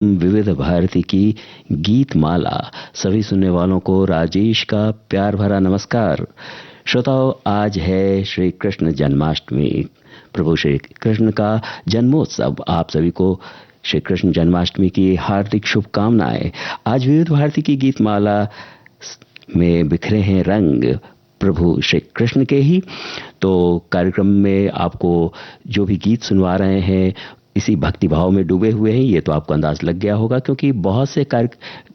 विविध भारती की गीत माला। सभी सुनने वालों को राजेश का प्यार भरा नमस्कार। श्रोताओं, आज है श्री कृष्ण जन्माष्टमी। प्रभु श्री कृष्ण का जन्मोत्सव। आप सभी को श्री कृष्ण जन्माष्टमी की हार्दिक शुभकामनाएं। आज विविध भारती की गीत माला में बिखरे हैं रंग प्रभु श्री कृष्ण के ही। तो कार्यक्रम में आपको जो भी गीत सुनवा रहे हैं इसी भक्ति भाव में डूबे हुए हैं, ये तो आपको अंदाज लग गया होगा, क्योंकि बहुत से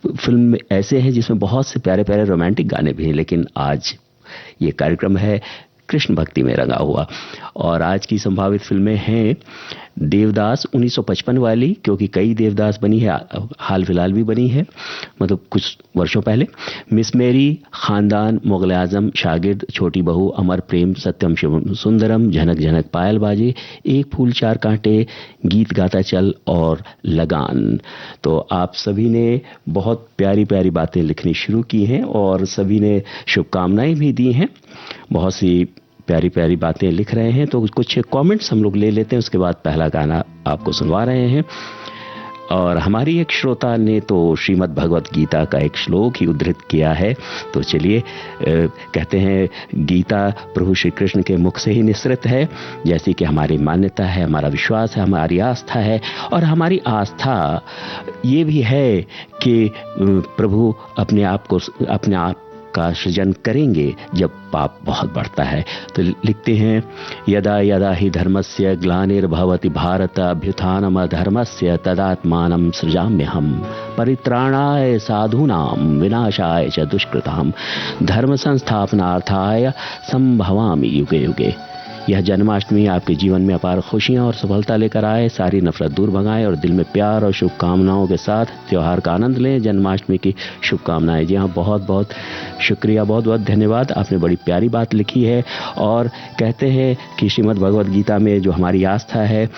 फिल्म ऐसे हैं जिसमें बहुत से प्यारे प्यारे रोमांटिक गाने भी हैं, लेकिन आज ये कार्यक्रम है कृष्ण भक्ति में रंगा हुआ। और आज की संभावित फिल्में हैं देवदास 1955 वाली, क्योंकि कई देवदास बनी है, हाल फिलहाल भी बनी है, मतलब कुछ वर्षों पहले। मिस मेरी, खानदान, मुगल आजम, शागिर्द, छोटी बहू, अमर प्रेम, सत्यम शिवम सुंदरम, झनक झनक पायल बाजे, एक फूल चार कांटे, गीत गाता चल और लगान। तो आप सभी ने बहुत प्यारी प्यारी बातें लिखनी शुरू की हैं और सभी ने शुभकामनाएं भी दी हैं। बहुत सी प्यारी प्यारी बातें लिख रहे हैं, तो कुछ कमेंट्स हम लोग ले लेते हैं, उसके बाद पहला गाना आपको सुनवा रहे हैं। और हमारी एक श्रोता ने तो श्रीमद् भगवत गीता का एक श्लोक ही उद्धृत किया है। तो चलिए, कहते हैं गीता प्रभु श्री कृष्ण के मुख से ही निसृत है, जैसी कि हमारी मान्यता है, हमारा विश्वास है, हमारी आस्था है। और हमारी आस्था ये भी है कि प्रभु अपने आप का सृजन करेंगे जब पाप बहुत बढ़ता है। तो लिखते हैं, यदा यदा हि धर्मस्य ग्लानिर्भवति भारत अभ्युत्थानम् अधर्मस्य तदात्मानं सृजाम्यहम् परित्राणाय साधूनां विनाशाय च दुष्कृतां धर्म संस्थापनार्थाय संभवामि युगे युगे। यह जन्माष्टमी आपके जीवन में अपार खुशियां और सफलता लेकर आए, सारी नफरत दूर भगाए और दिल में प्यार और शुभकामनाओं के साथ त्योहार का आनंद लें। जन्माष्टमी की शुभकामनाएं। जी हाँ, बहुत बहुत शुक्रिया, बहुत बहुत धन्यवाद। आपने बड़ी प्यारी बात लिखी है। और कहते हैं कि श्रीमद् भगवत गीता में जो हमारी आस्था है,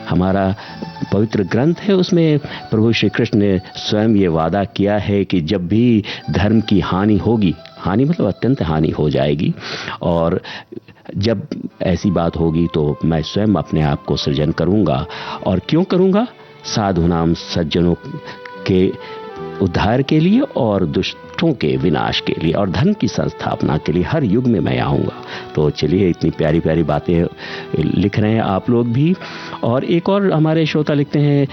हमारा पवित्र ग्रंथ है, उसमें प्रभु श्री कृष्ण ने स्वयं ये वादा किया है कि जब भी धर्म की हानि होगी, हानि मतलब अत्यंत हानि हो जाएगी, और जब ऐसी बात होगी तो मैं स्वयं अपने आप को सृजन करूंगा। और क्यों करूंगा? साधु नाम, सज्जनों के उद्धार के लिए और दुष्टों के विनाश के लिए और धर्म की संस्थापना के लिए हर युग में मैं आऊंगा। तो चलिए, इतनी प्यारी प्यारी बातें लिख रहे हैं आप लोग भी। और एक और हमारे श्रोता लिखते हैं,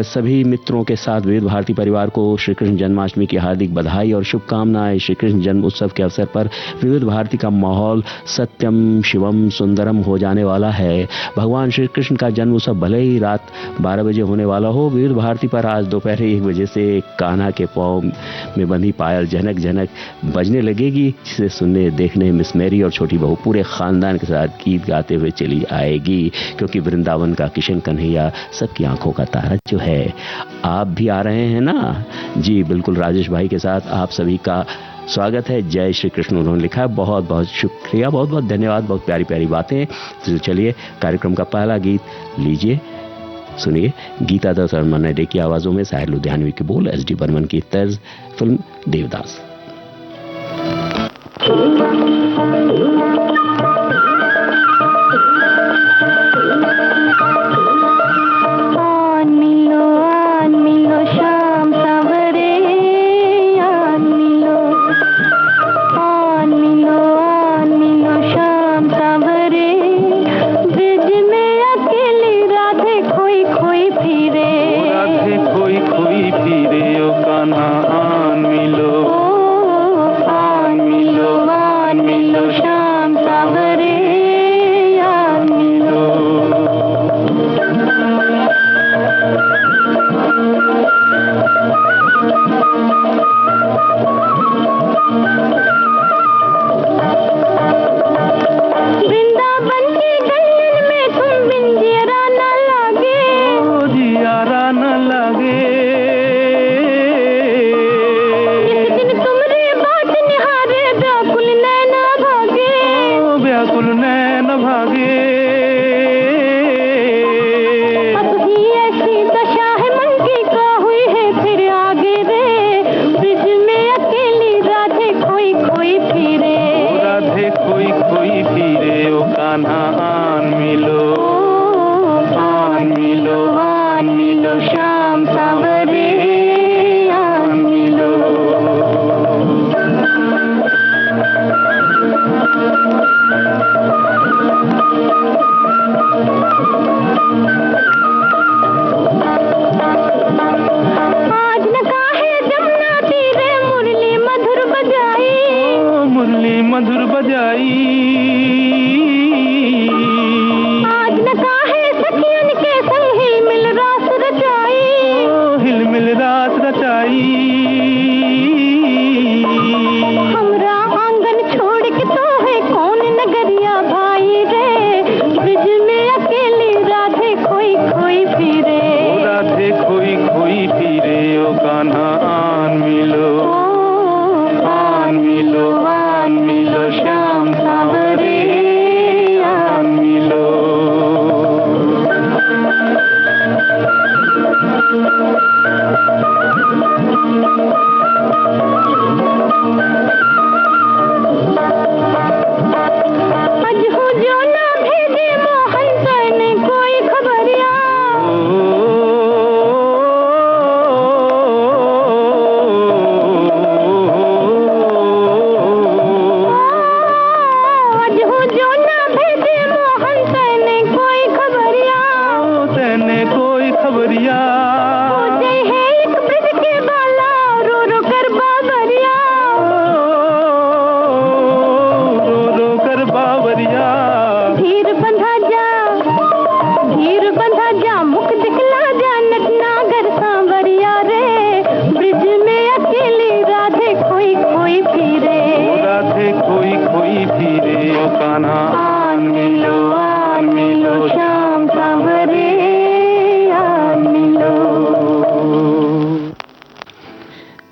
सभी मित्रों के साथ विविध भारती परिवार को श्री कृष्ण जन्माष्टमी की हार्दिक बधाई और शुभकामनाएं। श्री कृष्ण जन्म उत्सव के अवसर पर विविध भारती का माहौल सत्यम शिवम सुंदरम हो जाने वाला है। भगवान श्री कृष्ण का जन्म उत्सव भले ही रात 12 बजे होने वाला हो, विविध भारती पर आज दोपहर 1 बजे से कान्हा के पाँव में बंधी पायल झनक झनक बजने लगेगी, जिसे सुनने देखने मिस मेरी और छोटी बहू पूरे खानदान के साथ गीत गाते हुए चली आएगी, क्योंकि वृंदावन का किशन कन्हैया सबकी आंखों का तारा जो है। आप भी आ रहे हैं ना? जी बिल्कुल, राजेश भाई के साथ आप सभी का स्वागत है। जय श्री कृष्ण उन्होंने लिखा है। बहुत बहुत शुक्रिया, बहुत बहुत धन्यवाद, बहुत प्यारी प्यारी बातें। तो चलिए, कार्यक्रम का पहला गीत लीजिए, सुनिए। गीता दत्त और मन्ना डे की आवाजों में साहिर लुधियानवी के बोल, एस डी बर्मन की तर्ज, फिल्म देवदास। श्याम सावर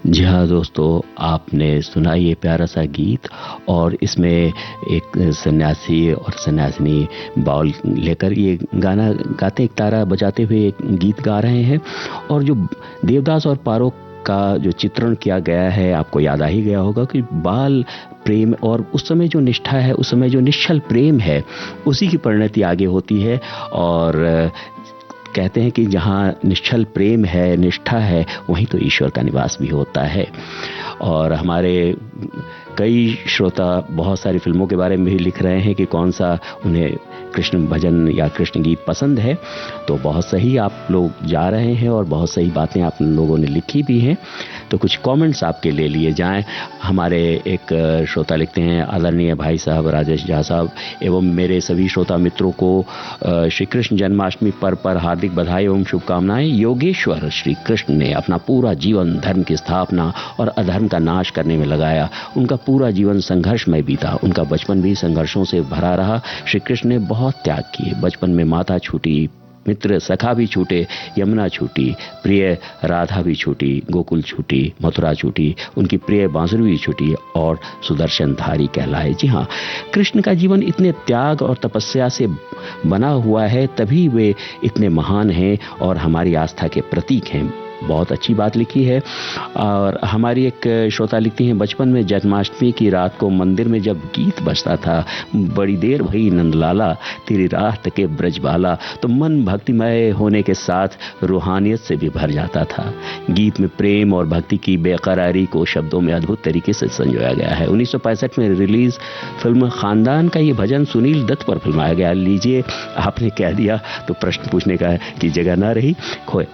जी हाँ दोस्तों, आपने सुना ये प्यारा सा गीत और इसमें एक सन्यासी और सन्यासिनी बाउल लेकर ये गाना गाते, एक तारा बजाते हुए एक गीत गा रहे हैं। और जो देवदास और पारो का जो चित्रण किया गया है, आपको याद आ ही गया होगा कि बाल प्रेम और उस समय जो निष्ठा है, उस समय जो निश्चल प्रेम है, उसी की परिणति आगे होती है। और कहते हैं कि जहाँ निश्चल प्रेम है, निष्ठा है, वहीं तो ईश्वर का निवास भी होता है। और हमारे कई श्रोता बहुत सारी फिल्मों के बारे में भी लिख रहे हैं कि कौन सा उन्हें कृष्ण भजन या कृष्ण गीत पसंद है। तो बहुत सही आप लोग जा रहे हैं और बहुत सही बातें आप लोगों ने लिखी भी हैं। तो कुछ कमेंट्स आपके ले लिए जाएं। हमारे एक श्रोता लिखते हैं, आदरणीय भाई साहब राजेश झा साहब एवं मेरे सभी श्रोता मित्रों को श्री कृष्ण जन्माष्टमी पर्व पर हार्दिक बधाई एवं शुभकामनाएं। योगेश्वर श्री कृष्ण ने अपना पूरा जीवन धर्म की स्थापना और अधर्म का नाश करने में लगाया। उनका पूरा जीवन संघर्षमय बीता, उनका बचपन भी संघर्षों से भरा रहा। श्री कृष्ण ने बहुत त्याग किए। बचपन में माता छूटी, मित्र सखा भी छूटे, यमुना छूटी, प्रिय राधा भी छूटी, गोकुल छूटी, मथुरा छूटी, उनकी प्रिय बांसुरी भी छूटी और सुदर्शन धारी कहलाए। जी हाँ, कृष्ण का जीवन इतने त्याग और तपस्या से बना हुआ है, तभी वे इतने महान हैं और हमारी आस्था के प्रतीक हैं। बहुत अच्छी बात लिखी है। और हमारी एक श्रोता लिखती हैं, बचपन में जन्माष्टमी की रात को मंदिर में जब गीत बजता था, बड़ी देर भई नंदलाला तेरी राह तके ब्रजबाला, तो मन भक्तिमय होने के साथ रूहानियत से भी भर जाता था। गीत में प्रेम और भक्ति की बेकरारी को शब्दों में अद्भुत तरीके से संजोया गया है। 1965 में रिलीज फिल्म खानदान का ये भजन सुनील दत्त पर फिल्माया गया। लीजिए, आपने कह दिया तो प्रश्न पूछने का की जगह ना रही। खोए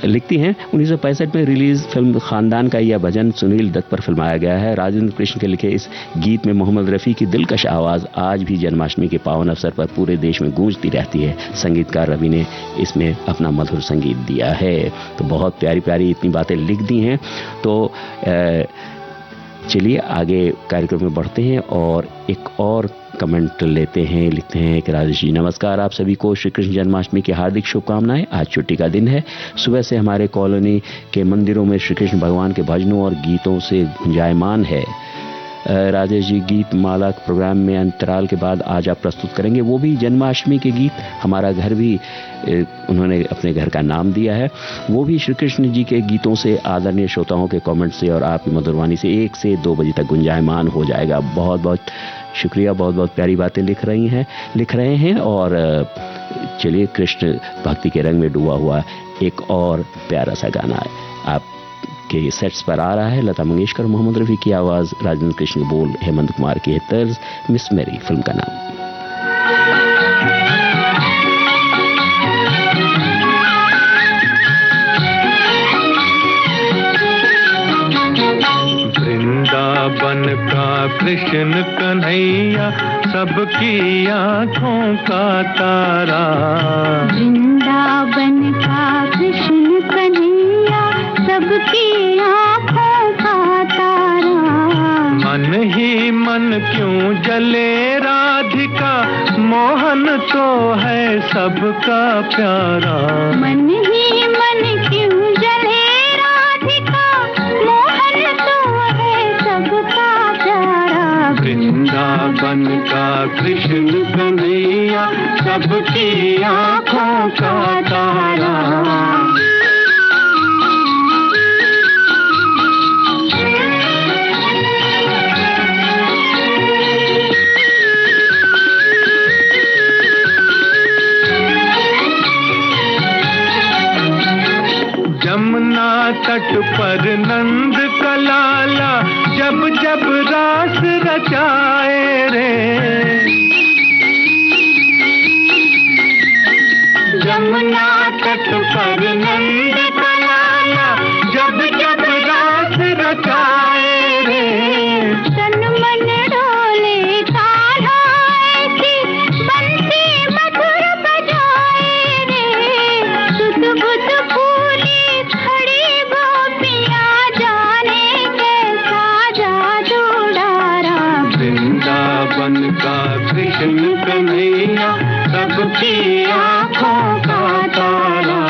लिखती हैं, 1965 में रिलीज फिल्म खानदान का यह भजन सुनील दत्त पर फिल्माया गया है। राजेंद्र कृष्ण के लिखे इस गीत में मोहम्मद रफ़ी की दिलकश आवाज़ आज भी जन्माष्टमी के पावन अवसर पर पूरे देश में गूंजती रहती है। संगीतकार रवि ने इसमें अपना मधुर संगीत दिया है। तो बहुत प्यारी प्यारी इतनी बातें लिख दी हैं। तो चलिए आगे कार्यक्रम में बढ़ते हैं और एक और कमेंट लेते हैं। लिखते हैं कि राजेश जी नमस्कार, आप सभी को श्री कृष्ण जन्माष्टमी की हार्दिक शुभकामनाएं। आज छुट्टी का दिन है। सुबह से हमारे कॉलोनी के मंदिरों में श्री कृष्ण भगवान के भजनों और गीतों से गुंजायमान है। राजेश जी, गीत माला प्रोग्राम में अंतराल के बाद आज आप प्रस्तुत करेंगे, वो भी जन्माष्टमी के गीत। हमारा घर भी उन्होंने अपने घर का नाम दिया है, वो भी श्री कृष्ण जी के गीतों से, आदरणीय श्रोताओं के कमेंट से और आपकी मधुरवाणी से 1 से 2 बजे तक गुंजायमान हो जाएगा। बहुत बहुत शुक्रिया, बहुत बहुत प्यारी बातें लिख रहे हैं। और चलिए, कृष्ण भक्ति के रंग में डूबा हुआ एक और प्यारा सा गाना है आप के सेट्स पर आ रहा है। लता मंगेशकर, मोहम्मद रफ़ी की आवाज, राजेंद्र कृष्ण के बोल, हेमंत कुमार की तर्ज, मिस मेरी फिल्म का नाम। वृंदावन का कृष्ण कन्हैया सबकी आंखों का तारा। वृंदावन का कृष्ण कन्हैया सबकी आंखों का तारा। मन ही मन क्यों जले राधिका, मोहन तो है सबका प्यारा। मन ही मन क्यों जले राधिका, मोहन तो है सबका प्यारा। वृंदावन का कृष्ण कन्हैया सबकी आंखों का तारा। यमुना तट पर नंद का लाला जब जब रास रचाए रे। यमुना तट पर नंद का लाला जब जब रास रचाए रे। तन मन डोले कान्हा ऐसी बंसी मधुर बजाए रे। सुध बुध फूली खड़ी गोपियां जाने कैसा जादू डारा। वृंदावन का कृष्ण कन्हैया सबकी आंखों का तारा।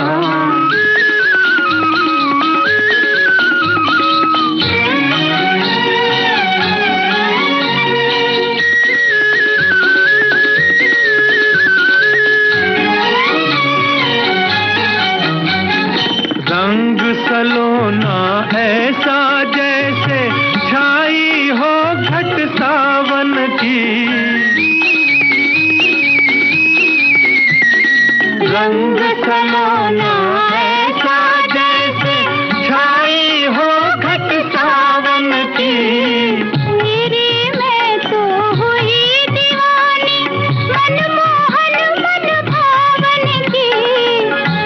रंग सलोना ऐसा जैसे छाई हो घट सावन की, रंग सलोना ऐसा जैसे छाई हो घट सावन की। तेरी मैं तो हुई दीवानी, मनमोहन मन भावन की।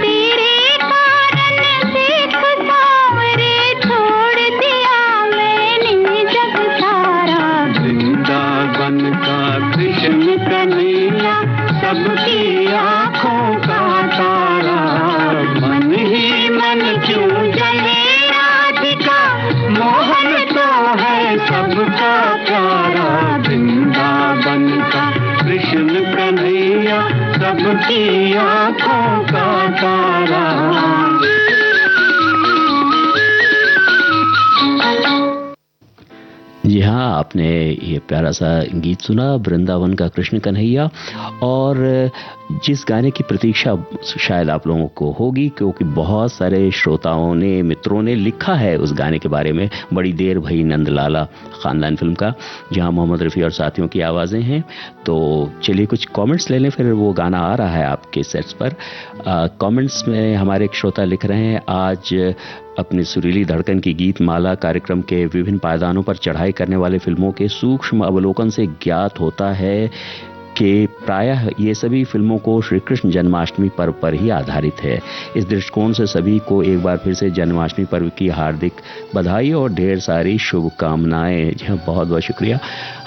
तेरे कारण देख सावरे छोड़ दिया मैंने जग सारा। वृंदावन का कृष्ण कन्हैया सबकी आँखों का तारा, मन ही मन क्यों जले राधिका, मोहन तो है सबका प्यारा। वृंदावन का कृष्ण कन्हैया सबकी आँखों का तारा। जी हाँ, आपने ये प्यारा सा गीत सुना, वृंदावन का कृष्ण कन्हैया। और जिस गाने की प्रतीक्षा शायद आप लोगों को होगी, क्योंकि बहुत सारे श्रोताओं ने, मित्रों ने लिखा है उस गाने के बारे में, बड़ी देर भई नंदलाला ख़ानदान फिल्म का, जहाँ मोहम्मद रफ़ी और साथियों की आवाज़ें हैं। तो चलिए कुछ कमेंट्स ले लें, फिर वो गाना आ रहा है आपके सेट्स पर। कमेंट्स में हमारे एक श्रोता लिख रहे हैं, आज अपनी सुरीली धड़कन की गीत माला कार्यक्रम के विभिन्न पायदानों पर चढ़ाई करने वाले फिल्मों के सूक्ष्म अवलोकन से ज्ञात होता है कि प्रायः ये सभी फिल्मों को श्री कृष्ण जन्माष्टमी पर्व पर ही आधारित है। इस दृष्टिकोण से सभी को एक बार फिर से जन्माष्टमी पर्व की हार्दिक बधाई और ढेर सारी शुभकामनाएं। जी हाँ, बहुत बहुत शुक्रिया।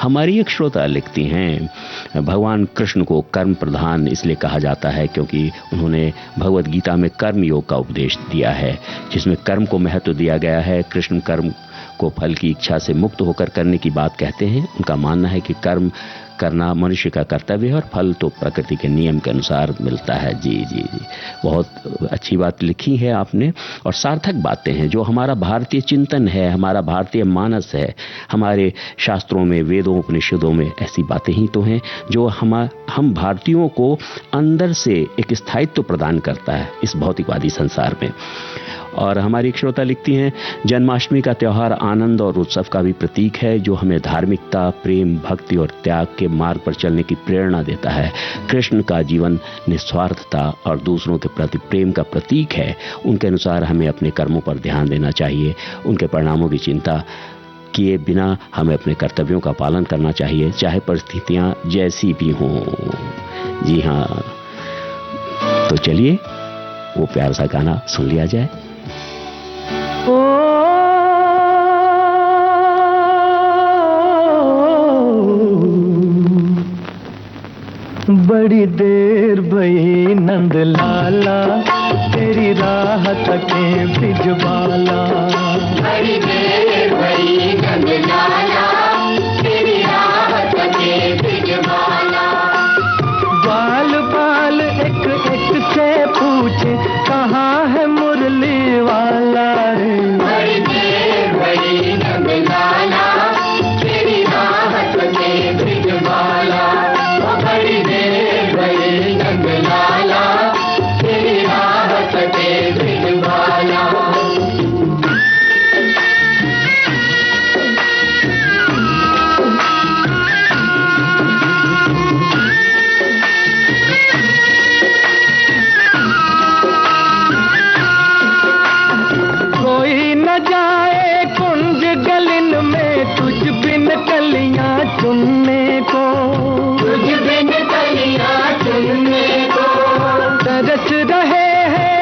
हमारी एक श्रोता लिखती हैं, भगवान कृष्ण को कर्म प्रधान इसलिए कहा जाता है क्योंकि उन्होंने भगवद गीता में कर्म योग का उपदेश दिया है, जिसमें कर्म को महत्व दिया गया है। कृष्ण कर्म को फल की इच्छा से मुक्त होकर करने की बात कहते हैं। उनका मानना है कि कर्म करना मनुष्य का कर्तव्य है और फल तो प्रकृति के नियम के अनुसार मिलता है। जी जी जी, बहुत अच्छी बात लिखी है आपने, और सार्थक बातें हैं। जो हमारा भारतीय चिंतन है, हमारा भारतीय मानस है, हमारे शास्त्रों में, वेदों, उपनिषदों में ऐसी बातें ही तो हैं जो हम भारतीयों को अंदर से एक स्थायित्व प्रदान करता है इस भौतिकवादी संसार में। और हमारी एक श्रोता लिखती हैं, जन्माष्टमी का त्यौहार आनंद और उत्सव का भी प्रतीक है, जो हमें धार्मिकता, प्रेम, भक्ति और त्याग के मार्ग पर चलने की प्रेरणा देता है। कृष्ण का जीवन निस्वार्थता और दूसरों के प्रति प्रेम का प्रतीक है। उनके अनुसार हमें अपने कर्मों पर ध्यान देना चाहिए। उनके परिणामों की चिंता किए बिना हमें अपने कर्तव्यों का पालन करना चाहिए, चाहे परिस्थितियां जैसी भी हों। जी हाँ, तो चलिए वो प्यारा सा गाना सुन लिया जाए। बड़ी देर भई नंद लाला, तेरी राह तके ब्रिजबाला। बड़ी देर भई नंद लाला, तेरी राह तके ब्रिजबाला। बाल बाल एक एक से पूछे, कहाँ है मुरली वाला रे। बड़ी देर भई नंद लाला, तेरी राह तके ब्रिजबाला। बड़ी देर भई नंद लाला, तेरी राह तके ब्रिजबाला। कोई न जाए कुंज गलिन में, तुझ बिन कलियां चुनने को। तुझ बिन कलियां चुनने को। तरस रहे हैं,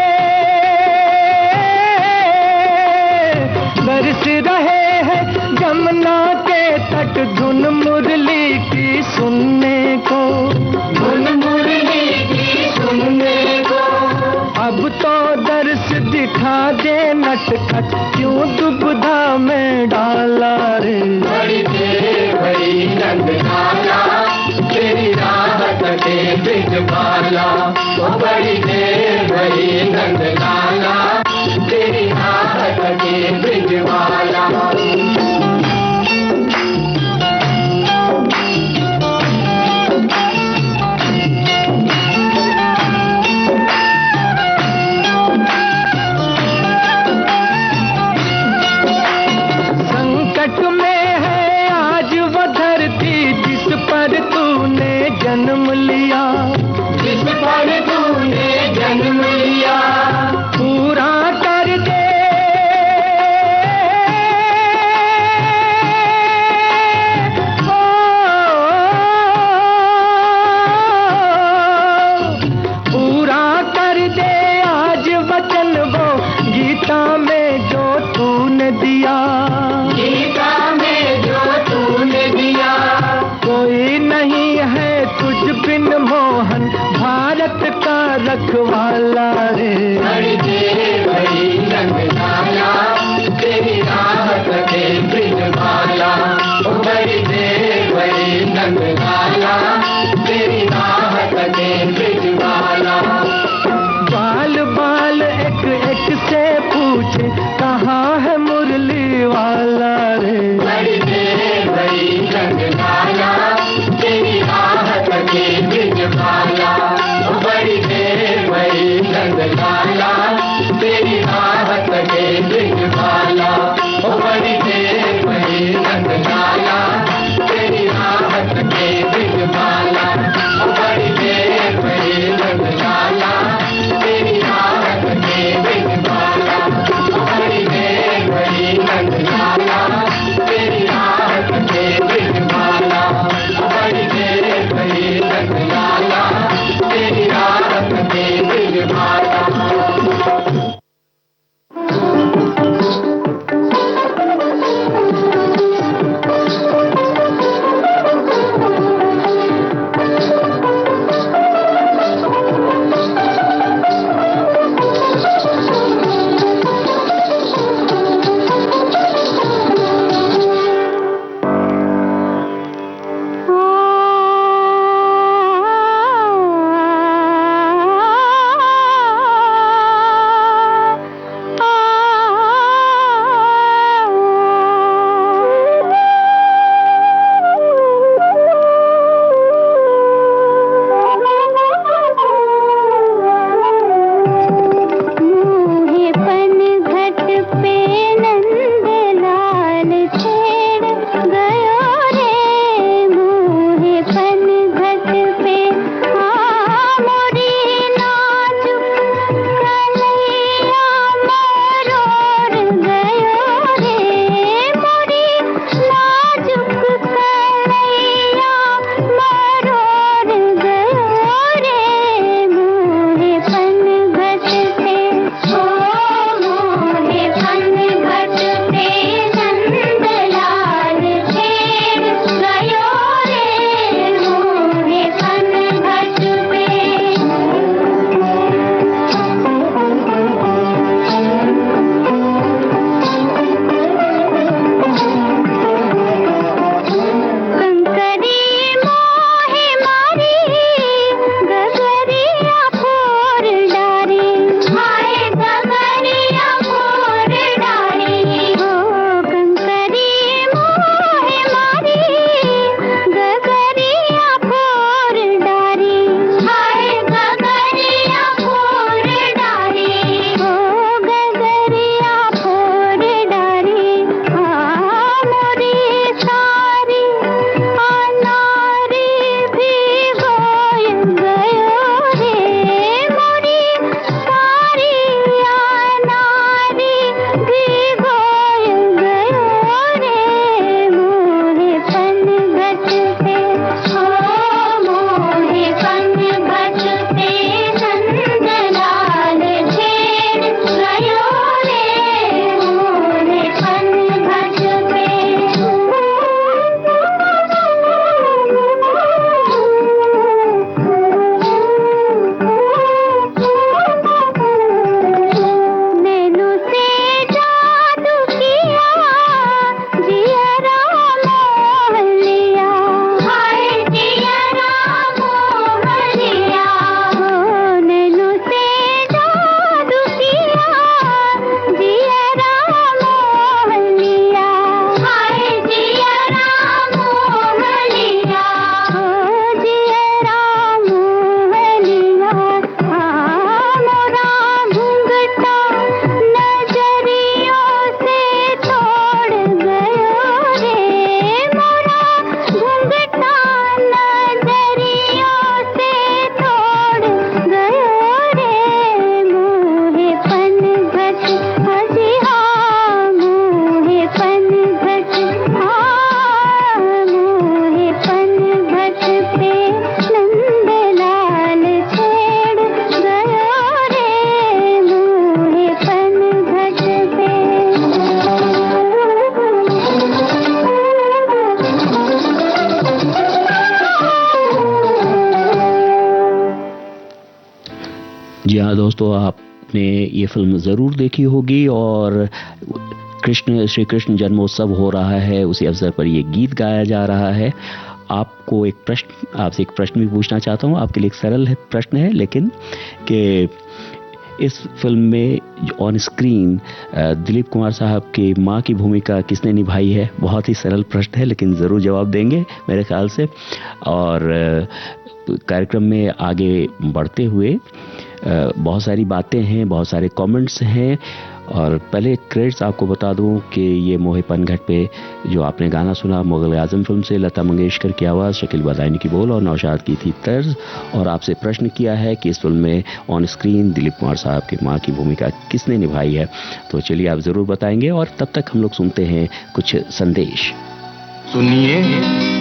बरस रहे हैं जमुना के तट, धुन मुरली की सुनने को। धुन मुरली की सुनने को। अब तो दर्श दिखा दे नटखट, क्यों दुविधा में डाला रे। बड़ी देर भई नंद लाला, तेरी राह तके ब्रिजबाला। बड़ी देर भई नंद लाला, तेरी राह तके ब्रिजबाला। में जो तूने दिया, गीता में जो तूने दिया, कोई नहीं है तुझ बिन मोहन भारत का रखवाला रे। बड़ी देर भई नंदलाला, तेरी राहत के ब्रिजवाला। बड़ी देर भई नंदलाला, तेरी राहत के ब्रिजवाला। बाल बाल एक एक से पूछे कहाँ है मुरली वाला रे। बड़ी देर भई नंदलाला, तेरी राहत के ब्रिजवाला। बड़ी देर भई नंदलाला, दोस्तों आपने ये फिल्म ज़रूर देखी होगी और श्री कृष्ण जन्मोत्सव हो रहा है, उसी अवसर पर ये गीत गाया जा रहा है। आपसे एक प्रश्न भी पूछना चाहता हूँ, आपके लिए एक सरल प्रश्न है, लेकिन कि इस फिल्म में ऑन स्क्रीन दिलीप कुमार साहब की माँ की भूमिका किसने निभाई है? बहुत ही सरल प्रश्न है, लेकिन ज़रूर जवाब देंगे मेरे ख्याल से। और कार्यक्रम में आगे बढ़ते हुए बहुत सारी बातें हैं, बहुत सारे कमेंट्स हैं, और पहले क्रेडिट्स आपको बता दूं कि ये मोहे पनघट पे जो आपने गाना सुना मुगल आजम फिल्म से, लता मंगेशकर की आवाज़, शकील बदायूनी की बोल और नौशाद की थी तर्ज। और आपसे प्रश्न किया है कि इस फिल्म में ऑन स्क्रीन दिलीप कुमार साहब की माँ की भूमिका किसने निभाई है? तो चलिए आप ज़रूर बताएंगे, और तब तक हम लोग सुनते हैं कुछ संदेश। सुनिए,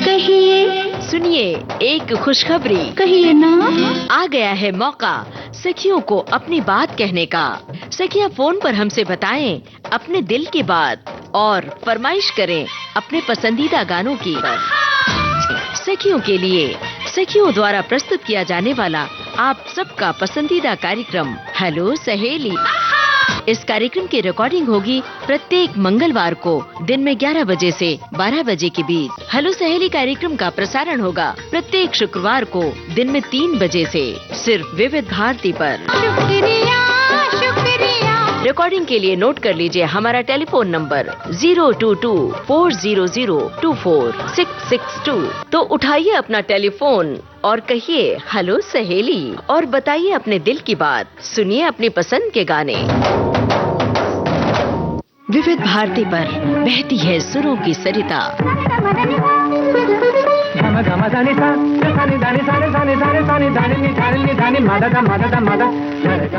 कहिए, सुनिए एक खुशखबरी, कहिए ना। आ गया है मौका सखियों को अपनी बात कहने का। सखियां फोन पर हमसे बताएं अपने दिल की बात और फरमाइश करें अपने पसंदीदा गानों की। सखियों के लिए सखियों द्वारा प्रस्तुत किया जाने वाला आप सबका पसंदीदा कार्यक्रम हेलो सहेली। इस कार्यक्रम की रिकॉर्डिंग होगी प्रत्येक मंगलवार को दिन में 11 बजे से 12 बजे के बीच। हेलो सहेली कार्यक्रम का प्रसारण होगा प्रत्येक शुक्रवार को दिन में 3 बजे से सिर्फ विविध भारती पर। शुक्रिया, शुक्रिया। रिकॉर्डिंग के लिए नोट कर लीजिए हमारा टेलीफोन नंबर 022-400-24662। तो उठाइए अपना टेलीफोन और कहिए हेलो सहेली और बताइए अपने दिल की बात, सुनिए अपनी पसंद के गाने। विविध भारती पर बहती है सुरों की सरिता।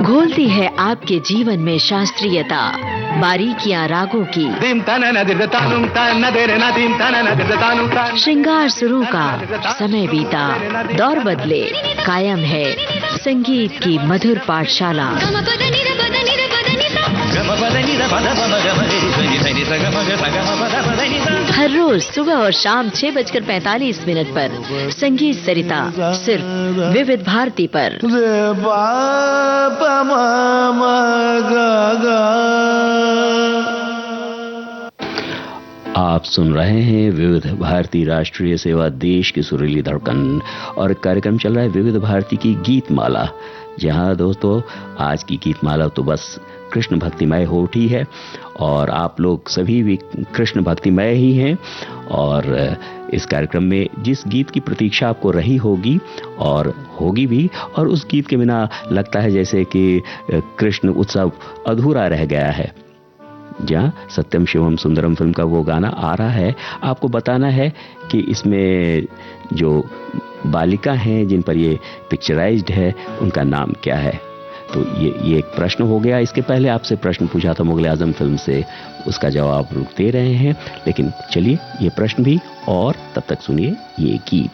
घोलती है आपके जीवन में शास्त्रीयता, बारीकियां रागों की, श्रृंगार सुरों का समय बीता, दौर बदले, कायम है संगीत की मधुर पाठशाला। हर रोज सुबह और शाम 6:45 पर संगीत सरिता सिर्फ विविध भारती पर। आप सुन रहे हैं विविध भारती राष्ट्रीय सेवा, देश की सुरीली धड़कन, और कार्यक्रम चल रहा है विविध भारती की गीत माला, जहां दोस्तों आज की गीत माला तो बस कृष्ण भक्तिमय हो उठी है, और आप लोग सभी भी कृष्ण भक्तिमय ही हैं। और इस कार्यक्रम में जिस गीत की प्रतीक्षा आपको रही होगी और होगी भी, और उस गीत के बिना लगता है जैसे कि कृष्ण उत्सव अधूरा रह गया है, जहाँ सत्यम शिवम सुंदरम फिल्म का वो गाना आ रहा है, आपको बताना है कि इसमें जो बालिका हैं जिन पर ये पिक्चराइज्ड है उनका नाम क्या है। तो ये एक प्रश्न हो गया। इसके पहले आपसे प्रश्न पूछा था मुगल आजम फिल्म से, उसका जवाब रुक दे रहे हैं, लेकिन चलिए ये प्रश्न भी, और तब तक सुनिए ये गीत।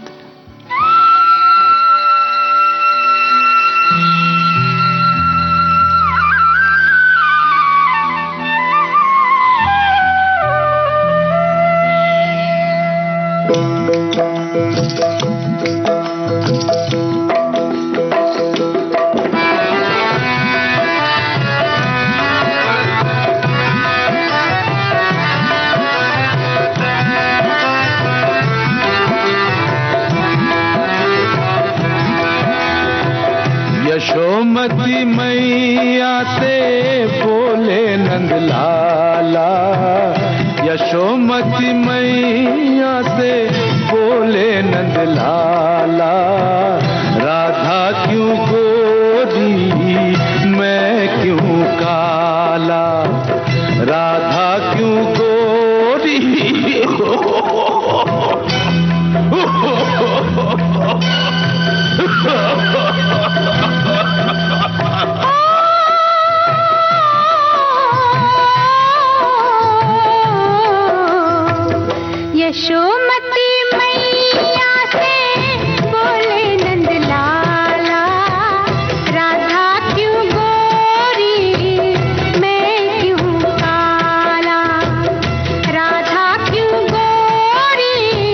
यशोमती मैया से बोले नंदलाला, यशोमती मैया से बोले नंदलाला, राधा क्यों गोरी मैं क्यों काला, राधा क्यों गोरी यशोमती मैया से बोले नंदलाला, राधा क्यों गोरी मैं क्यों काला, राधा क्यों गोरी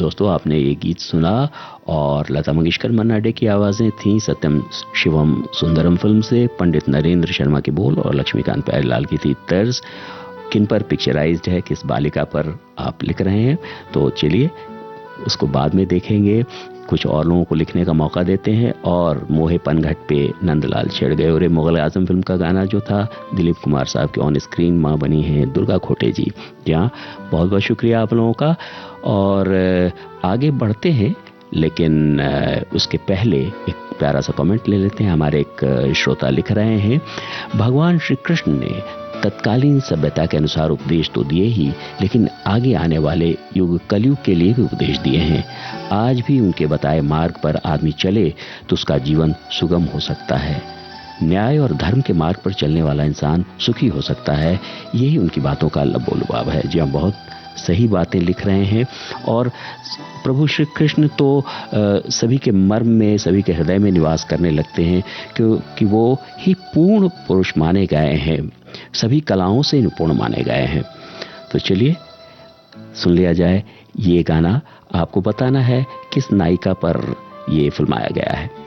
दोस्तों, आपने ये गीत सुना और लता मंगेशकर, मन्ना डे की आवाज़ें थीं। सत्यम शिवम सुंदरम फिल्म से पंडित नरेंद्र शर्मा के बोल और लक्ष्मीकांत प्यारेलाल की थी तर्ज। किन पर पिक्चराइज्ड है, किस बालिका पर आप लिख रहे हैं, तो चलिए उसको बाद में देखेंगे। कुछ और लोगों को लिखने का मौका देते हैं। और मोहे पनघट पे नंदलाल छेड़ गए और मुगल आजम फिल्म का गाना जो था, दिलीप कुमार साहब की ऑन स्क्रीन माँ बनी है दुर्गा खोटे जी। जहाँ बहुत बहुत शुक्रिया आप लोगों का। और आगे बढ़ते हैं, लेकिन उसके पहले एक प्यारा सा कमेंट ले लेते हैं। हमारे एक श्रोता लिख रहे हैं, भगवान श्री कृष्ण ने तत्कालीन सभ्यता के अनुसार उपदेश तो दिए ही, लेकिन आगे आने वाले युग कलयुग के लिए भी उपदेश दिए हैं। आज भी उनके बताए मार्ग पर आदमी चले तो उसका जीवन सुगम हो सकता है। न्याय और धर्म के मार्ग पर चलने वाला इंसान सुखी हो सकता है। यही उनकी बातों का लबोलुबाब है। जी, हम बहुत सही बातें लिख रहे हैं। और प्रभु श्री कृष्ण तो सभी के मर्म में, सभी के हृदय में निवास करने लगते हैं, क्योंकि वो ही पूर्ण पुरुष माने गए हैं, सभी कलाओं से निपुण माने गए हैं। तो चलिए सुन लिया जाए ये गाना। आपको बताना है किस नायिका पर ये फिल्माया गया है।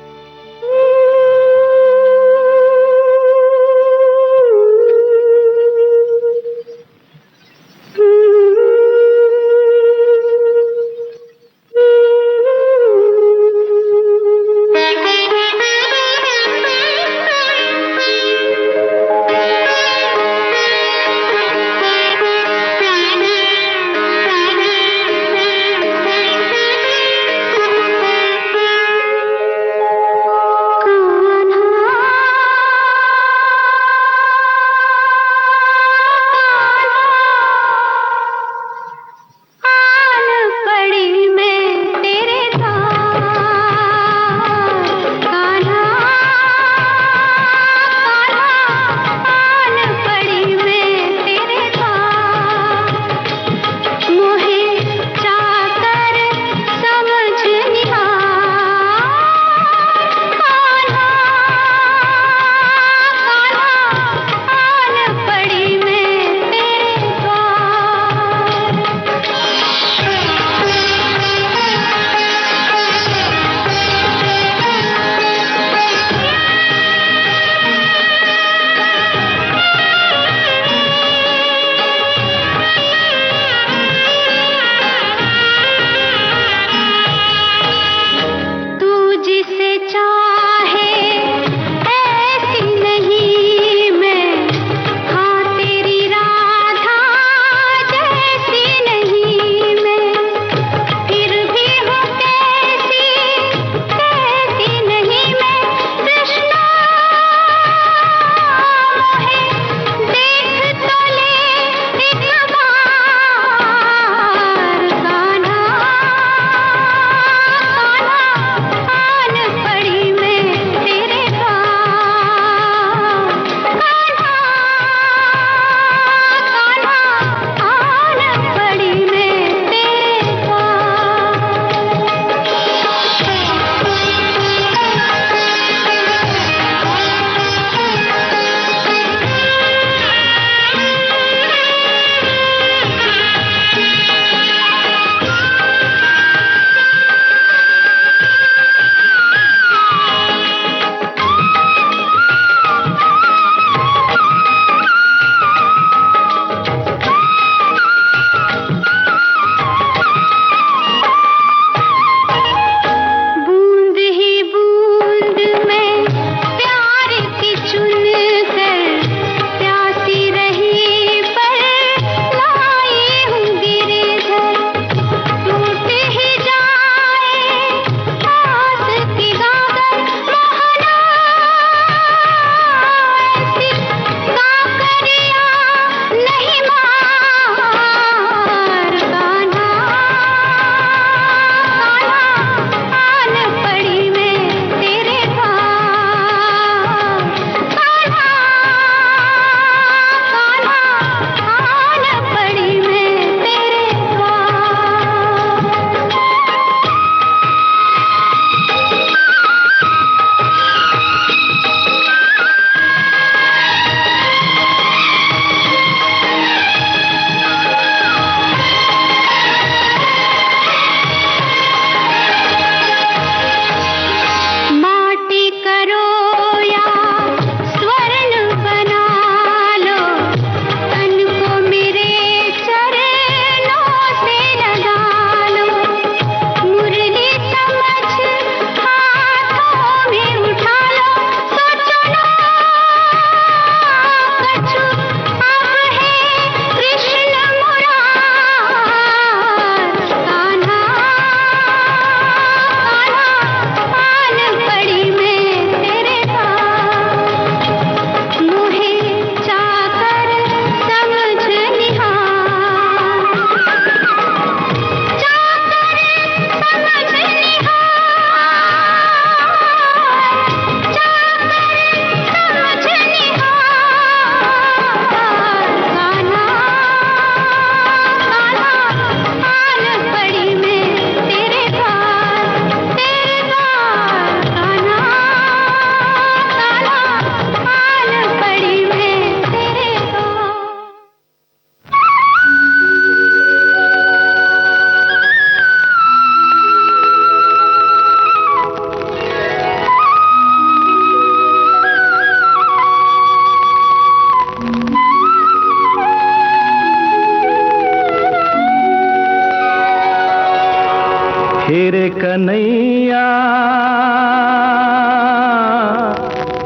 हेरे कन्हैया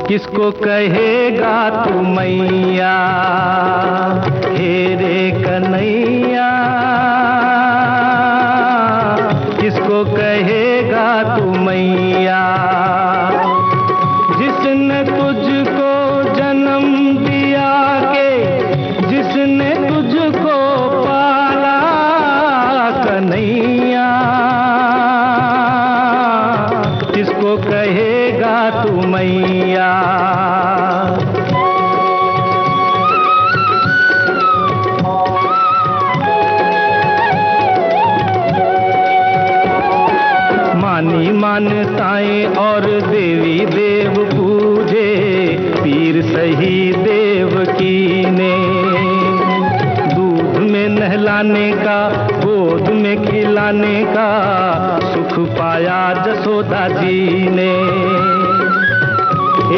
किसको कहेगा तू मैया, हेरे कन्हैया किसको कहेगा तू मैया। जिसने तुझको जन्म दिया के, जिसने तुझको पाला कन्हैया, किसको कहेगा तू मैया। मानी मान्यताएं और देवी देव पूजे, पीर सही देवकी ने। दूध में नहलाने का, गोद में खिलाने का सुख पाया जसोदा जी ने।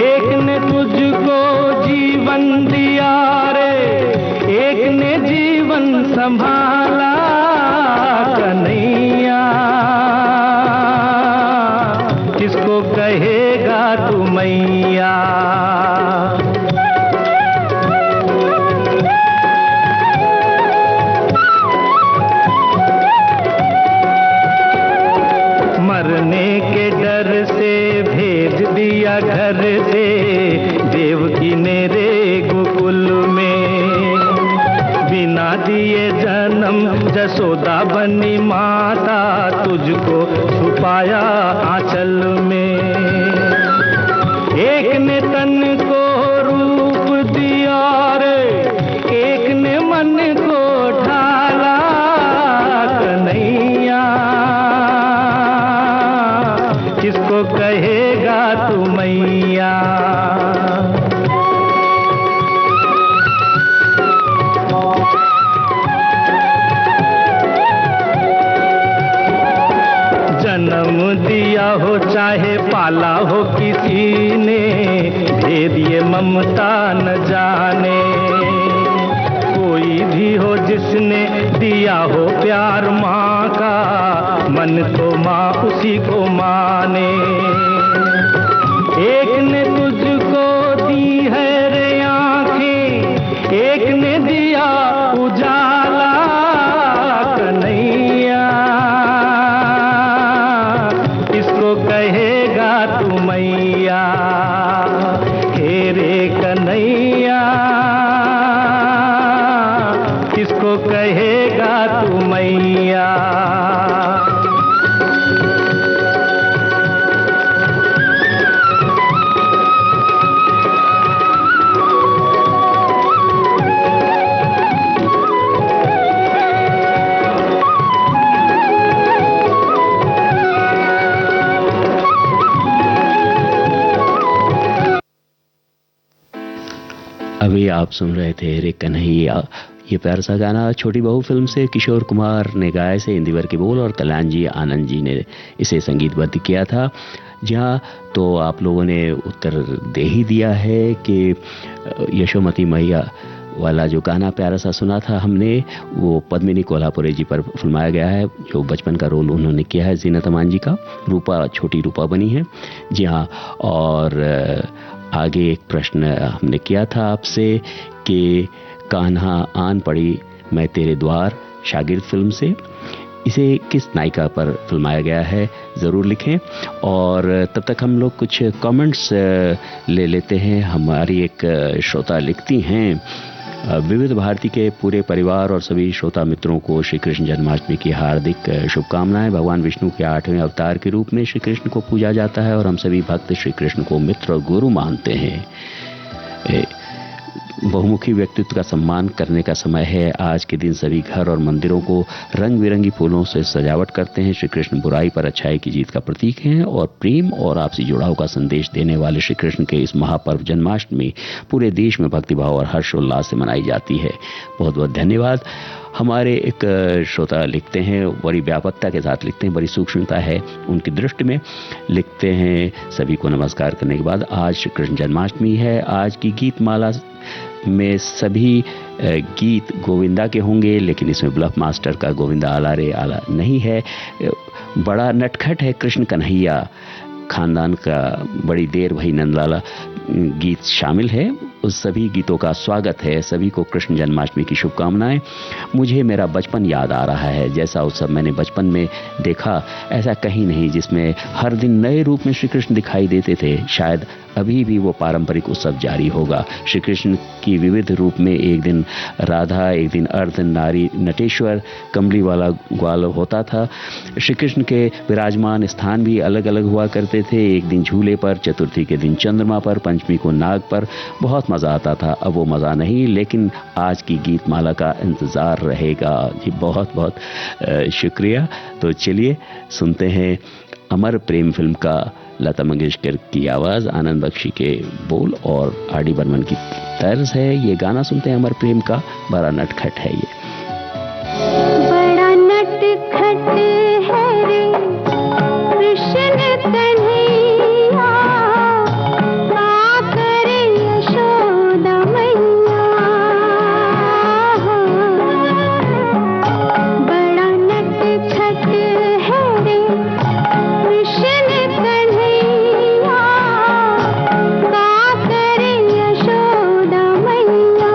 एक ने तुझको जीवन दिया रे, एक ने जीवन संभाला कन्हैया, किसको कहेगा तू मैया। मरने के डर से भेज दिया घर से देवकी ने रे गोकुल में। बिना दिए जन्म जसोदा बनी माता, तुझको छुपाया आंचल में। एक ने तन को रूप दिया रे, एक ने मन को ढाला कन्हैया, किसको कहेगा तू मैया। जन्म दिया हो चाहे पाला हो किसी ने, भेद ये ममता न जाने। कोई भी हो जिसने दिया हो प्यार माँ का, मन तो माँ उसी को माने। एक ने तुझको दी है रे आँखें, एक ने दिया उजाला कन्हैया, किसको कहेगा तू मैया। हेरे कन्हैया किसको कहेगा तू मैया। अभी आप सुन रहे थे रे कन्हैया, ये प्यारा सा गाना छोटी बहू फिल्म से किशोर कुमार ने गाए से इंदिवर के बोल और कल्याणजी आनंद जी ने इसे संगीतबद्ध किया था। जहाँ तो आप लोगों ने उत्तर दे ही दिया है कि यशोमती मैया वाला जो गाना प्यारा सा सुना था हमने, वो पद्मिनी कोल्हापुरे जी पर फिल्माया गया है। जो बचपन का रोल उन्होंने किया है जीनत अमान जी का, रूपा छोटी रूपा बनी है। जी हाँ, और आगे एक प्रश्न हमने किया था आपसे कि कान्हा आन पड़ी मैं तेरे द्वार शागिर्द फिल्म से, इसे किस नायिका पर फिल्माया गया है ज़रूर लिखें। और तब तक हम लोग कुछ कमेंट्स ले लेते हैं। हमारी एक श्रोता लिखती हैं, विविध भारती के पूरे परिवार और सभी श्रोता मित्रों को श्री कृष्ण जन्माष्टमी की हार्दिक शुभकामनाएं। भगवान विष्णु के 8वें अवतार के रूप में श्री कृष्ण को पूजा जाता है और हम सभी भक्त श्री कृष्ण को मित्र और गुरु मानते हैं। बहुमुखी व्यक्तित्व का सम्मान करने का समय है। आज के दिन सभी घर और मंदिरों को रंग बिरंगी फूलों से सजावट करते हैं। श्री कृष्ण बुराई पर अच्छाई की जीत का प्रतीक हैं और प्रेम और आपसी जुड़ाव का संदेश देने वाले श्री कृष्ण के इस महापर्व जन्माष्टमी पूरे देश में भक्तिभाव और हर्षोल्लास से मनाई जाती है। बहुत बहुत धन्यवाद। हमारे एक श्रोता लिखते हैं, बड़ी व्यापकता के साथ लिखते हैं, बड़ी सूक्ष्मता है उनकी दृष्टि में। लिखते हैं, सभी को नमस्कार करने के बाद आज श्री कृष्ण जन्माष्टमी है। आज की गीत माला में सभी गीत गोविंदा के होंगे, लेकिन इसमें ब्लफ मास्टर का गोविंदा आला रे आला नहीं है। बड़ा नटखट है कृष्ण कन्हैया खानदान का, बड़ी देर वही नंदलाला गीत शामिल है। उस सभी गीतों का स्वागत है। सभी को कृष्ण जन्माष्टमी की शुभकामनाएं। मुझे मेरा बचपन याद आ रहा है। जैसा उत्सव मैंने बचपन में देखा ऐसा कहीं नहीं, जिसमें हर दिन नए रूप में श्री कृष्ण दिखाई देते थे। शायद अभी भी वो पारंपरिक उत्सव जारी होगा। श्री कृष्ण की विविध रूप में एक दिन राधा, एक दिन अर्ध नारी नटेश्वर, कमली वाला ग्वाल होता था। श्री कृष्ण के विराजमान स्थान भी अलग अलग हुआ करते थे। एक दिन झूले पर, चतुर्थी के दिन चंद्रमा पर, पंचमी को नाग पर। बहुत मजा आता था। अब वो मजा नहीं, लेकिन आज की गीत माला का इंतजार रहेगा। जी बहुत बहुत शुक्रिया। तो चलिए सुनते हैं अमर प्रेम फिल्म का लता मंगेशकर की आवाज, आनंद बख्शी के बोल और आर डी बर्मन की तर्ज है। ये गाना सुनते हैं अमर प्रेम का। बड़ा नटखट है ये। बड़ा नटखट है रे कृष्ण कन्हैया, का करे यशोदा मैया। बड़ा नटखट है रे कृष्ण कन्हैया, का करे यशोदा मैया।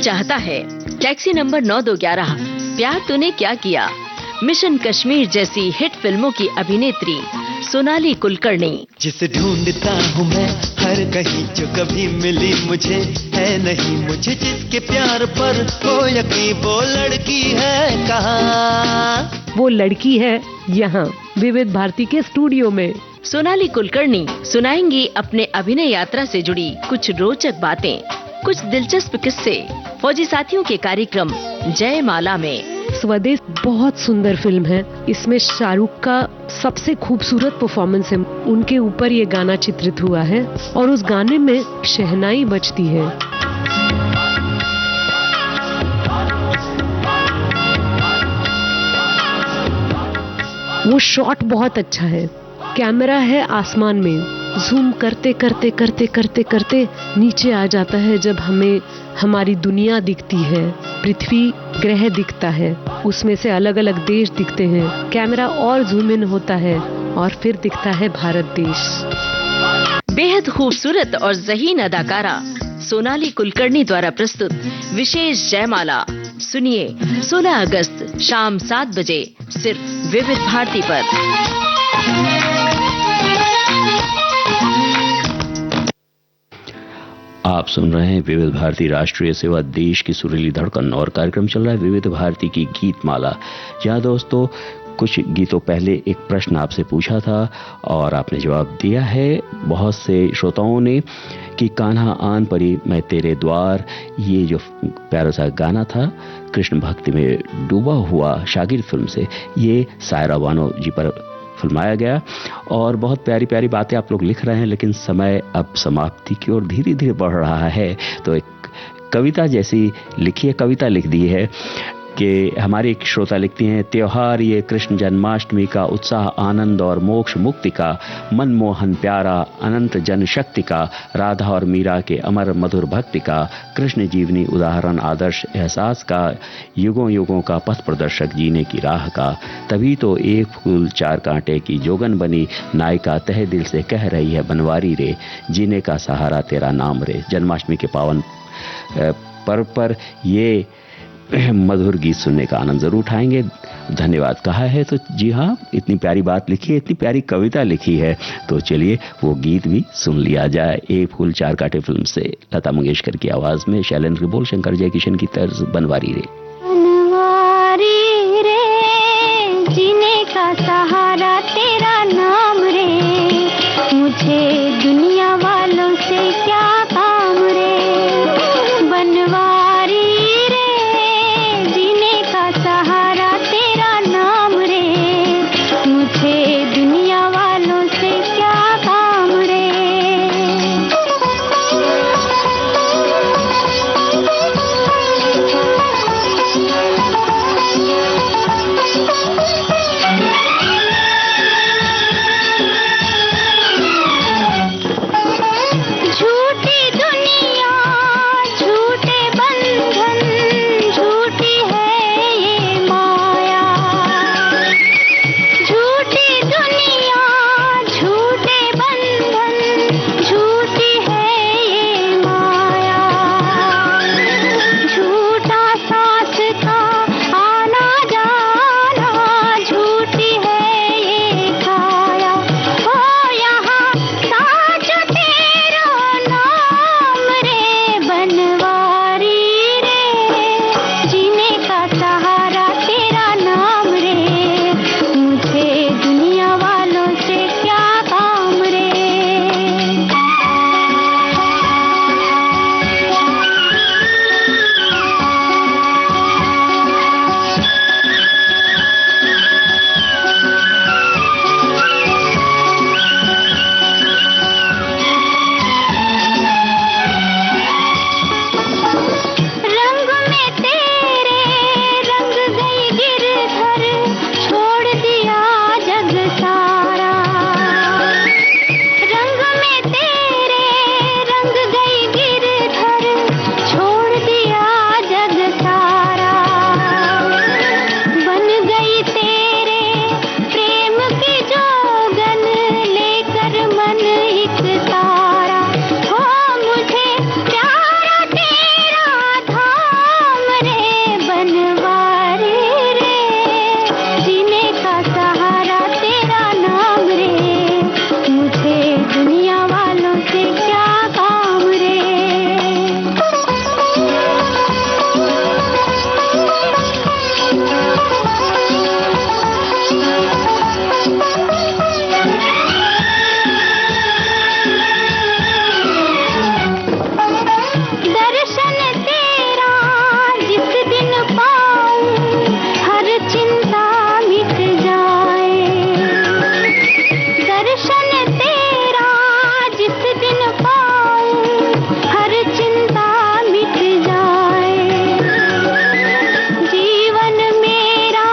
चाहता है, टैक्सी नंबर 9211, प्यार तूने क्या किया, मिशन कश्मीर जैसी हिट फिल्मों की अभिनेत्री सोनाली कुलकर्णी। जिसे ढूंढता हूँ मैं हर कहीं, जो कभी मिली मुझे है नहीं, मुझे जिसके प्यार पर हो यकीन, वो लड़की है कहाँ? वो लड़की है यहाँ विविध भारती के स्टूडियो में। सोनाली कुलकर्णी सुनाएंगी अपने अभिनय यात्रा से जुड़ी कुछ रोचक बातें, कुछ दिलचस्प किस्से फौजी साथियों के कार्यक्रम जयमाला में। स्वदेश बहुत सुंदर फिल्म है। इसमें शाहरुख का सबसे खूबसूरत परफॉर्मेंस है। उनके ऊपर ये गाना चित्रित हुआ है और उस गाने में शहनाई बजती है। वो शॉट बहुत अच्छा है। कैमरा है आसमान में, जूम करते करते करते करते करते नीचे आ जाता है जब हमें हमारी दुनिया दिखती है, पृथ्वी ग्रह दिखता है, उसमें से अलग अलग देश दिखते हैं। कैमरा और जूम इन होता है और फिर दिखता है भारत देश। बेहद खूबसूरत और ज़हीन अदाकारा सोनाली कुलकर्णी द्वारा प्रस्तुत विशेष जयमाला सुनिए 16 अगस्त शाम 7 बजे सिर्फ विविध भारती पर। आप सुन रहे हैं विविध भारती राष्ट्रीय सेवा, देश की सुरीली धड़कन, और कार्यक्रम चल रहा है विविध भारती की गीत माला। जहाँ दोस्तों कुछ गीतों पहले एक प्रश्न आपसे पूछा था और आपने जवाब दिया है बहुत से श्रोताओं ने कि कान्हा आन परी मैं तेरे द्वार, ये जो प्यारा सा गाना था कृष्ण भक्ति में डूबा हुआ शागिर्द फिल्म से, ये सायरा बानो जी पर फिल्माया गया। और बहुत प्यारी प्यारी बातें आप लोग लिख रहे हैं, लेकिन समय अब समाप्ति की ओर धीरे धीरे बढ़ रहा है, तो एक कविता जैसी लिखी कविता लिख दी है कि हमारी एक श्रोता लिखती हैं, त्योहार ये कृष्ण जन्माष्टमी का, उत्साह आनंद और मोक्ष मुक्ति का, मनमोहन प्यारा अनंत जन शक्ति का, राधा और मीरा के अमर मधुर भक्ति का, कृष्ण जीवनी उदाहरण आदर्श एहसास का, युगों युगों का पथ प्रदर्शक जीने की राह का, तभी तो एक फूल चार कांटे की जोगन बनी, नायिका तहे दिल से कह रही है बनवारी रे, जीने का सहारा तेरा नाम रे। जन्माष्टमी के पावन पर्व पर ये मधुर गीत सुनने का आनंद जरूर उठाएंगे। धन्यवाद कहा है तो जी हाँ, इतनी प्यारी बात लिखी है, इतनी प्यारी कविता लिखी है, तो चलिए वो गीत भी सुन लिया जाए। एक फूल चार कांटे फिल्म से लता मंगेशकर की आवाज में शैलेंद्र बोल शंकर जयकिशन की तर्ज बनवारी रे। बनवारी रे, जीने का सहारा तेरा नाम रे, मुझे दुनिया वालों से क्या काम रे। बनवारी दुनिया वालों से क्या काम रे। दर्शन तेरा जिस दिन पाऊं हर चिंता मिट जाए। दर्शन तेरा जिस दिन पाऊं हर चिंता मिट जाए। जीवन मेरा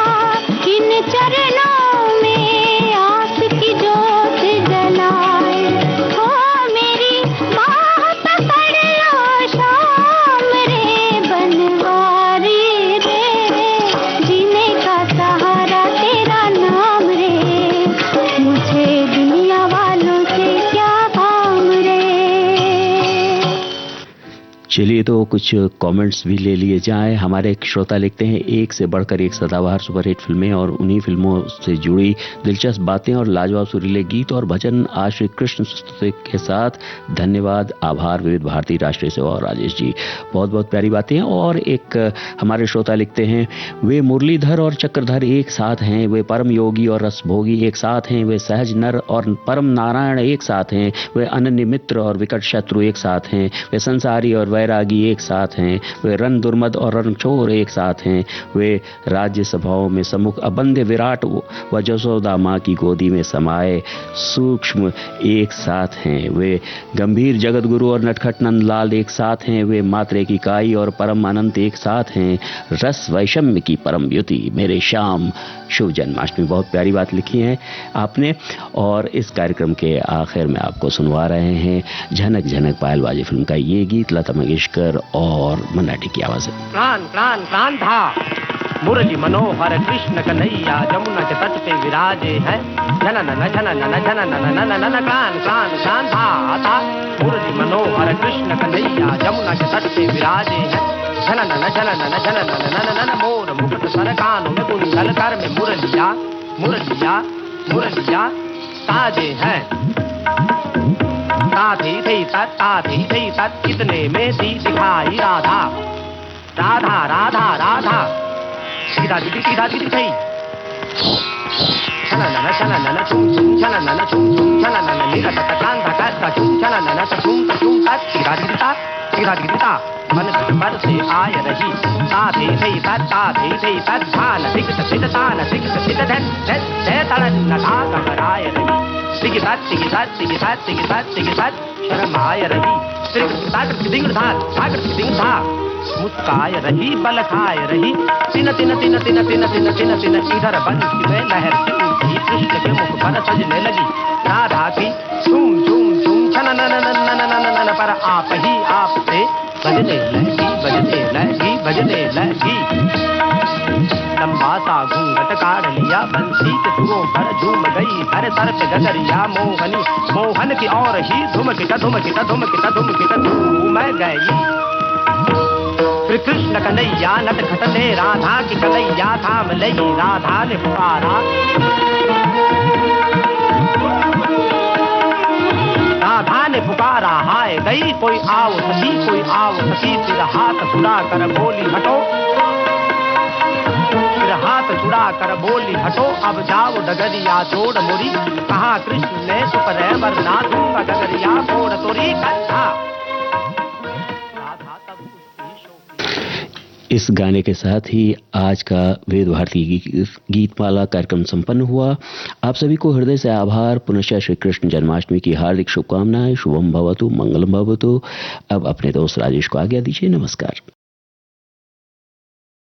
इन चरणों में आस की ज्योत जलाए। हो मेरी बाह पकड़ लो शाम रे बनवारी रे, जीने का सहारा तेरा नाम रे, मुझे दुनिया वालों से क्या काम रे। चलिए तो कुछ कमेंट्स भी ले लिए जाएं। हमारे एक श्रोता लिखते हैं, एक से बढ़कर एक सदाबहार सुपरहिट फिल्में और उन्हीं फिल्मों से जुड़ी दिलचस्प बातें और लाजवाब सुरीले गीत और भजन आज श्री कृष्ण स्तुति के साथ। धन्यवाद, आभार विविध भारती राष्ट्रीय सेवा और राजेश जी, बहुत बहुत प्यारी बातें। और एक हमारे श्रोता लिखते हैं, वे मुरलीधर और चक्रधर एक साथ हैं, वे परम योगी और रसभोगी एक साथ हैं, वे सहज नर और परम नारायण एक साथ हैं, वे अनन्य मित्र और विकट शत्रु एक साथ हैं, वे संसारी और वैरागी एक साथ हैं, वे रण दुर्मद और रणछोर एक साथ हैं, वे राज्य सभाओं में सम्मुख अबंध्य विराट व जसोदा माँ की गोदी में समाये सूक्ष्म एक साथ हैं, वे गंभीर जगत गुरु और नटखट नंदलाल एक साथ हैं, वे मात्रे की काई और परम अनंत एक साथ हैं, रस वैषम्य की परम ब्युति मेरे श्याम। शुभ जन्माष्टमी, बहुत प्यारी बात लिखी है आपने। और इस कार्यक्रम के आखिर में आपको सुनवा रहे हैं झनक झनक पायल बाजी फिल्म का ये गीत, लता मंगेशकर और मन्ना डे की आवाज है। प्राण प्राण प्राण था मुरली मनोहर कृष्ण कन्हैया जमुना के तट पे विराजे है। जनन जनन जनन जनन प्राण प्राण प्राण था मुरली मनोहर कृष्ण कन्हैया जमुना के तट पे विराजे है। जनन जनन जनन जनन मोर मुकुट सर कानों में कुंडल कर में मुरलिया मुरलिया मुरलिया ताजे हैं। ताधी थी तत् कितने में दी दिखाई राधा राधा राधा राधा सीधा दीदी थी। छनन छनन छुम छुम छनन छुम छुम छनन निरत कांध का छुम छनन छुम छुम तत् सीधा दीदी मन पर से आय रही। ताधी थी तत् धान सिक तान सिक धन तड़न नथा घबराय रही। शरमाय रही दिंग था मुस्काय रही बल खाय रही। तिन तिन तिन तिन तिन तिन तिन तिन इधर बंसी में लहर सी उठी कृष्ण के मुख पर सजने लगी राधा की झूम झूम झूम छन नन पर आप ही आप से बजने लगी। लंबा सा घूंघट काढ़ लिया बंसी के सुरों पर झूम गई हर सर पे गगरिया मोहनी मोहन की और ही धुमकिटा झूम गई। श्री कृष्ण कन्हैया नटखट ने राधा की कन्हैया थाम लई। राधा ने पुकारा हाय गई कोई आओ सखी फिर हाथ छुड़ा कर बोली हटो अब जाओ डगरिया छोड़ मुरी। कहा कृष्ण ने सुपर वरना दूंगा डगरिया छोड़ तोरी कथा। इस गाने के साथ ही आज का वेद भारती गीतमाला कार्यक्रम संपन्न हुआ। आप सभी को हृदय से आभार। पुनश्च श्री कृष्ण जन्माष्टमी की हार्दिक शुभकामनाएं। शुभम भवतु, मंगलम भवतु। अब अपने दोस्त राजेश को आज्ञा दीजिए। नमस्कार।